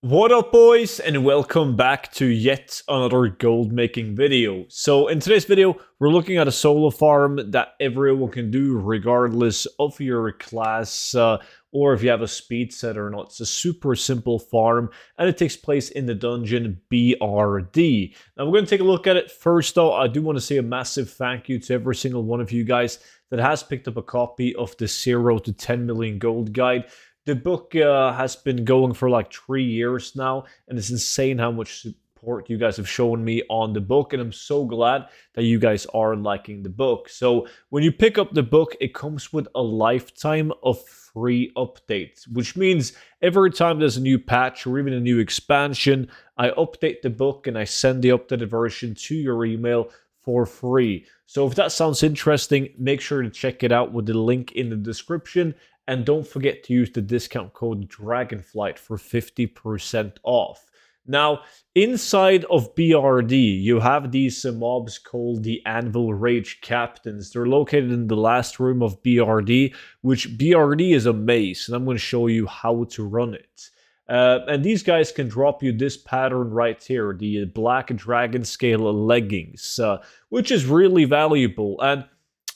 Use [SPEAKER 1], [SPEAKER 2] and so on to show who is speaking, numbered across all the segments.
[SPEAKER 1] What up, boys, and welcome back to yet another gold making video. So in today's video, we're looking at a solar farm that everyone can do regardless of your class or if you have a speed set or not. It's a super simple farm and it takes place in the dungeon BRD. Now we're going to take a look at it. First though, I do want to say a massive thank you to every single one of you guys that has picked up a copy of the 0 to 10 million gold guide. The book has been going for like 3 years now, and it's insane how much support you guys have shown me on the book, and I'm so glad that you guys are liking the book. So when you pick up the book, it comes with a lifetime of free updates, which means every time there's a new patch or even a new expansion, I update the book and I send the updated version to your email for free. So if that sounds interesting, make sure to check it out with the link in the description. And don't forget to use the discount code DRAGONFLIGHT for 50% off. Now, inside of BRD, you have these mobs called the Anvil Rage Captains. They're located in the last room of BRD, which BRD is a maze, and I'm going to show you how to run it. And these guys can drop you this pattern right here, the Black Dragon Scale leggings, which is really valuable. And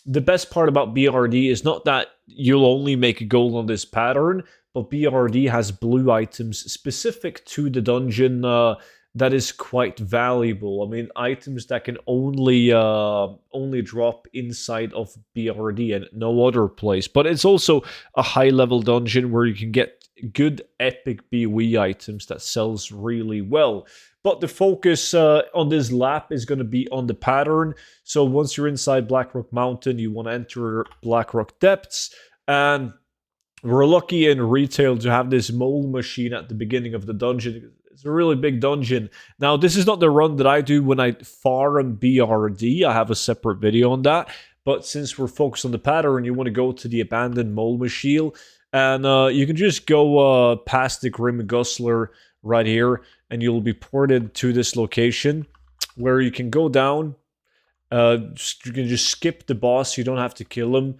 [SPEAKER 1] the best part about BRD is not that you'll only make gold on this pattern, but BRD has blue items specific to the dungeon that is quite valuable. I mean, items that can only drop inside of BRD and no other place. But it's also a high-level dungeon where you can get good epic BOE items that sells really well. But the focus on this lap is going to be on the pattern. So once you're inside Blackrock Mountain, you want to enter Blackrock Depths. And we're lucky in retail to have this mole machine at the beginning of the dungeon. It's a really big dungeon. Now, this is not the run that I do when I farm BRD. I have a separate video on that. But since we're focused on the pattern, you want to go to the abandoned mole machine. And you can just go past the Grim Gustler right here, and you'll be ported to this location where you can go down. You can just skip the boss. You don't have to kill him.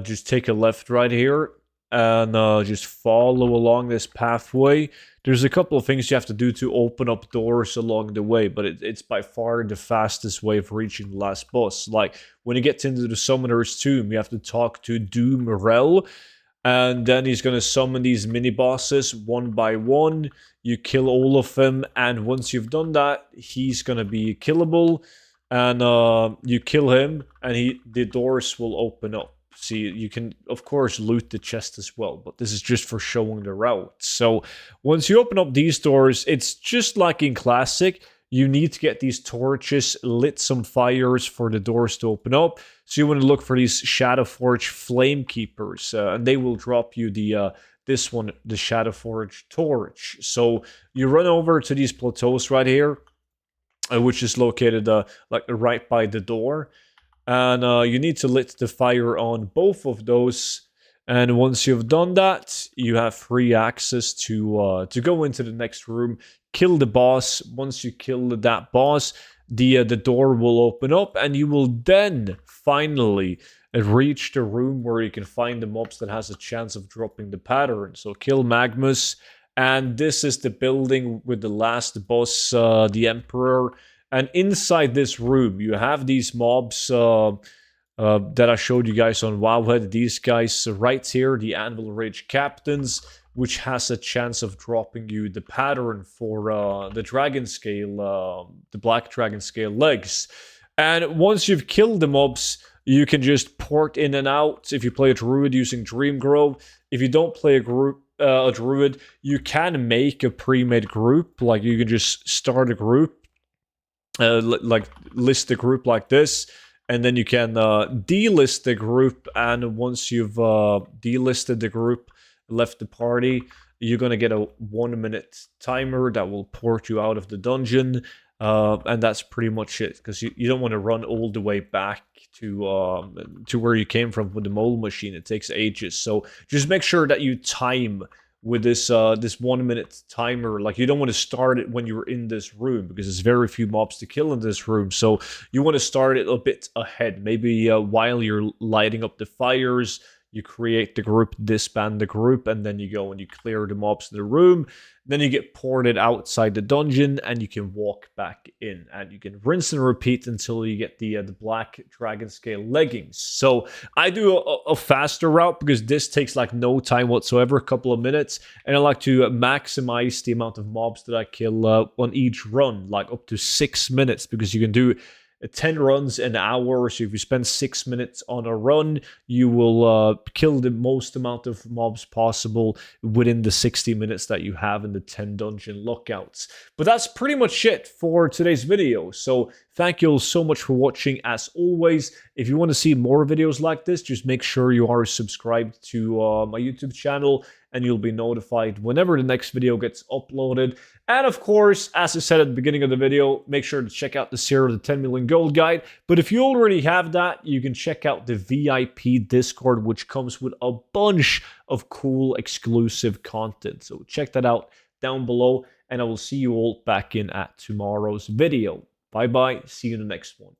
[SPEAKER 1] Just take a left right here and just follow along this pathway. There's a couple of things you have to do to open up doors along the way, but it's by far the fastest way of reaching the last boss. Like when you get into the Summoner's Tomb, you have to talk to Doom Rel, and then he's going to summon these mini-bosses one by one. You kill all of them, and once you've done that, he's going to be killable. And you kill him, and the doors will open up. See, you can, of course, loot the chest as well, but this is just for showing the route. So once you open up these doors, it's just like in Classic. You need to get these torches, lit some fires for the doors to open up. So you want to look for these Shadowforge Flame Keepers, and they will drop you this one, the Shadowforge Torch. So you run over to these plateaus right here, which is located like right by the door. And you need to lit the fire on both of those. And once you've done that, you have free access to go into the next room, kill the boss. Once you kill that boss, the door will open up, and you will then finally reach the room where you can find the mobs that has a chance of dropping the pattern. So kill Magmus, and this is the building with the last boss, the Emperor. And inside this room, you have these mobs that I showed you guys on Wowhead. These guys right here, the Anvil Rage Captains, which has a chance of dropping you the pattern for the Dragon Scale, the Black Dragon Scale legs. And once you've killed the mobs, you can just port in and out. If you play a Druid using Dream Grove, if you don't play a Druid, you can make a pre-made group. Like you can just start a group, like list the group like this. And then you can delist the group, and once you've delisted the group, left the party, you're going to get a 1-minute timer that will port you out of the dungeon, and that's pretty much it, because you don't want to run all the way back to where you came from with the mole machine. It takes ages, so just make sure that you time with this 1-minute timer. Like you don't want to start it when you're in this room, because there's very few mobs to kill in this room. So you want to start it a bit ahead, maybe while you're lighting up the fires. you create the group, disband the group, and then you go and you clear the mobs in the room. Then you get ported outside the dungeon, and you can walk back in, and you can rinse and repeat until you get the black dragon scale leggings. So I do a faster route because this takes like no time whatsoever, a couple of minutes, and I like to maximize the amount of mobs that I kill on each run, like up to 6 minutes, because you can do 10 runs an hour. So if you spend 6 minutes on a run, you will kill the most amount of mobs possible within the 60 minutes that you have in the 10 dungeon lookouts. But that's pretty much it for today's video. So thank you all so much for watching. As always, if you want to see more videos like this, just make sure you are subscribed to my YouTube channel, and you'll be notified whenever the next video gets uploaded. And of course, as I said at the beginning of the video, make sure to check out the 0 to 10 million gold guide. But if you already have that, you can check out the VIP Discord, which comes with a bunch of cool exclusive content. So check that out down below, and I will see you all back in at tomorrow's video. Bye bye, see you in the next one.